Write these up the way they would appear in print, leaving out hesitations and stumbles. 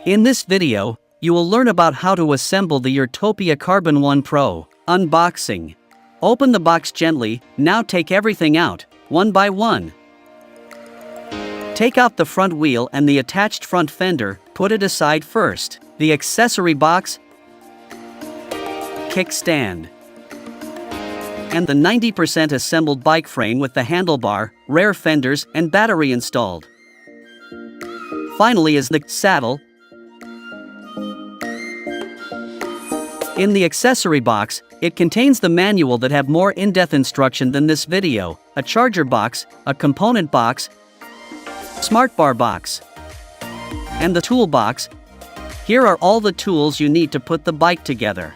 In this video, you will learn about how to assemble the URTOPIA Carbon1 Pro. Unboxing. Open the box gently, now take everything out, one by one. Take out the front wheel and the attached front fender, put it aside first. The accessory box, kickstand, and the 90% assembled bike frame with the handlebar, rear fenders, and battery installed. Finally is the saddle. In the accessory box, it contains the manual that have more in-depth instruction than this video, a charger box, a component box, smart bar box, and the toolbox. Here are all the tools you need to put the bike together.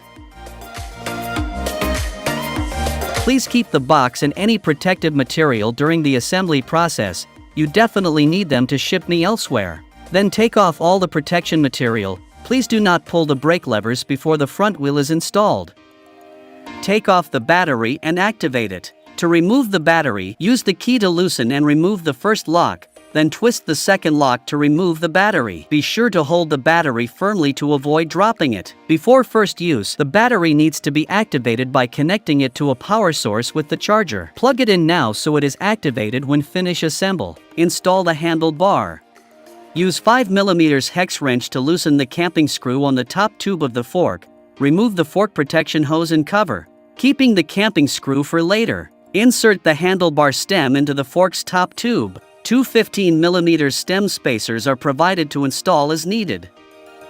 Please keep the box and any protective material during the assembly process. You definitely need them to ship me elsewhere. Then take off all the protection material. Please do not pull the brake levers before the front wheel is installed. Take off the battery and activate it. To remove the battery, use the key to loosen and remove the first lock, then twist the second lock to remove the battery. Be sure to hold the battery firmly to avoid dropping it. Before first use, the battery needs to be activated by connecting it to a power source with the charger. Plug it in now so it is activated when finish assemble. Install the handlebar. Use 5mm hex wrench to loosen the camping screw on the top tube of the fork. Remove the fork protection hose and cover, keeping the camping screw for later. Insert the handlebar stem into the fork's top tube. Two 15mm stem spacers are provided to install as needed.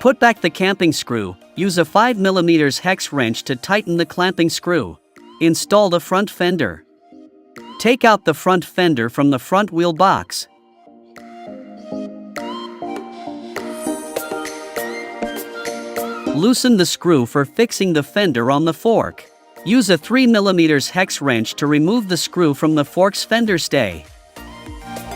Put back the camping screw. Use a 5mm hex wrench to tighten the clamping screw. Install the front fender. Take out the front fender from the front wheel box. Loosen the screw for fixing the fender on the fork. Use a 3mm hex wrench to remove the screw from the fork's fender stay.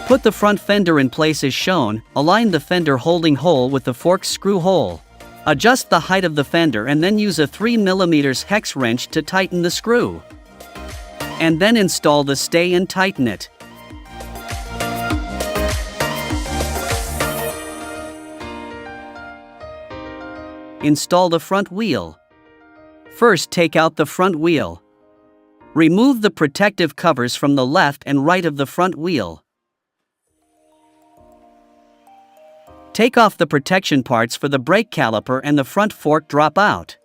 Put the front fender in place as shown. Align the fender holding hole with the fork's screw hole. Adjust the height of the fender and then use a 3mm hex wrench to tighten the screw. And then install the stay and tighten it. Install the front wheel. First, take out the front wheel. Remove the protective covers from the left and right of the front wheel. Take off the protection parts for the brake caliper and the front fork drop out.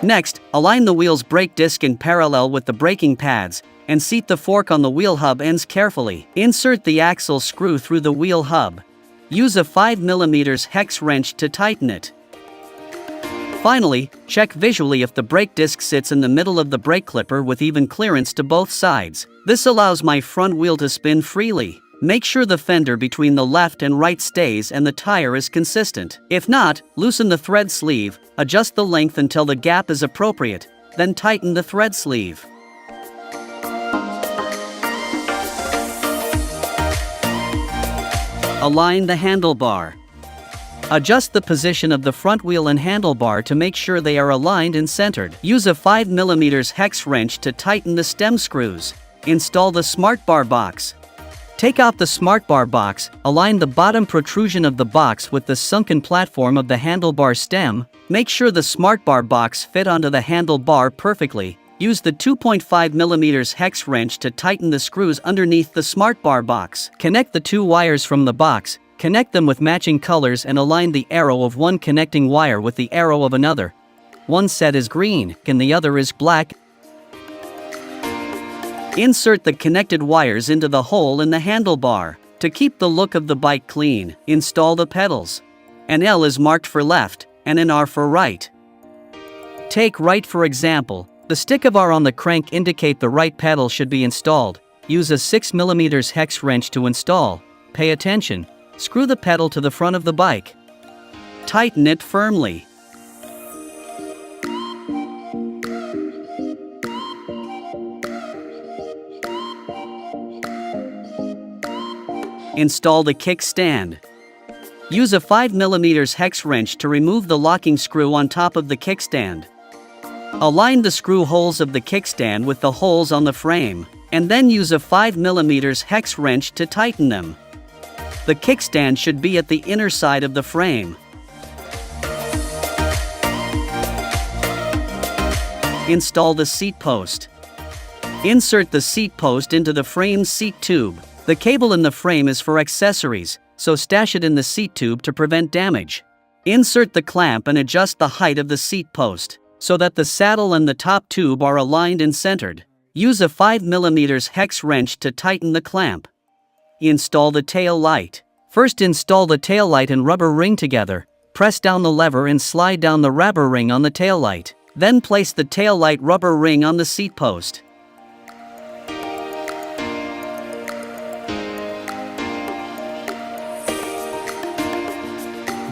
Next, align the wheel's brake disc in parallel with the braking pads, and seat the fork on the wheel hub ends carefully. Insert the axle screw through the wheel hub. Use a 5mm hex wrench to tighten it. Finally, check visually if the brake disc sits in the middle of the brake clipper with even clearance to both sides. This allows my front wheel to spin freely. Make sure the fender between the left and right stays and the tire is consistent. If not, loosen the thread sleeve, adjust the length until the gap is appropriate, then tighten the thread sleeve. Align the handlebar. Adjust the position of the front wheel and handlebar to make sure they are aligned and centered. Use a 5mm hex wrench to tighten the stem screws. Install the smart bar box. Take out the smart bar box, align the bottom protrusion of the box with the sunken platform of the handlebar stem. Make sure the smart bar box fit onto the handlebar perfectly. Use the 2.5mm hex wrench to tighten the screws underneath the smart bar box. Connect the two wires from the box, connect them with matching colors and align the arrow of one connecting wire with the arrow of another. One set is green and the other is black. Insert the connected wires into the hole in the handlebar. To keep the look of the bike clean, install the pedals. An L is marked for left, and an R for right. Take right for example. The stick of R on the crank indicate the right pedal should be installed. Use a 6mm hex wrench to install. Pay attention. Screw the pedal to the front of the bike. Tighten it firmly. Install the kickstand. Use a 5mm hex wrench to remove the locking screw on top of the kickstand. Align the screw holes of the kickstand with the holes on the frame, and then use a 5mm hex wrench to tighten them. The kickstand should be at the inner side of the frame. Install the seat post. Insert the seat post into the frame's seat tube. The cable in the frame is for accessories, so stash it in the seat tube to prevent damage. Insert the clamp and adjust the height of the seat post, so that the saddle and the top tube are aligned and centered. Use a 5mm hex wrench to tighten the clamp. Install the tail light. First install the tail light and rubber ring together. Press down the lever and slide down the rubber ring on the tail light. Then place the tail light rubber ring on the seat post.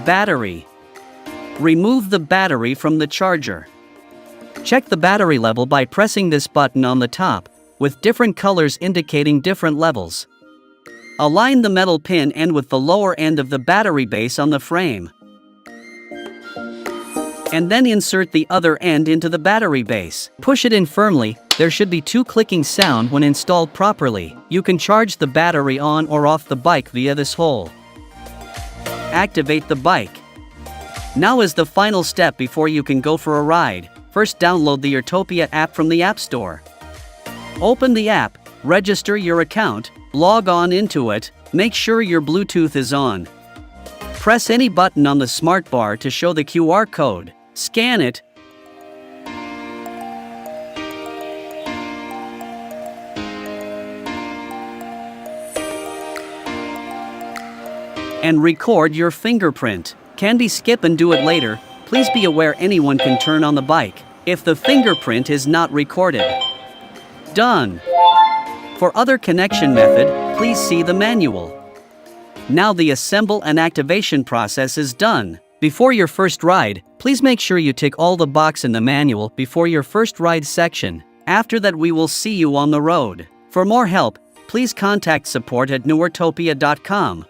Battery. Remove the battery from the charger. Check the battery level by pressing this button on the top, with different colors indicating different levels. Align the metal pin end with the lower end of the battery base on the frame. And then insert the other end into the battery base. Push it in firmly. There should be 2 clicking sound when installed properly. You can charge the battery on or off the bike via this hole. Activate the bike. Now is the final step before you can go for a ride. First, download the URTOPIA app from the App Store. Open the app, register your account, log on into it, make sure your Bluetooth is on. Press any button on the smart bar to show the QR code. Scan it. And record your fingerprint. Can be skip and do it later. Please be aware anyone can turn on the bike if the fingerprint is not recorded. Done. For other connection method, please see the manual. Now the assemble and activation process is done. Before your first ride, please make sure you tick all the boxes in the manual before your first ride section. After that, we will see you on the road. For more help, please contact support@URTOPIA.com.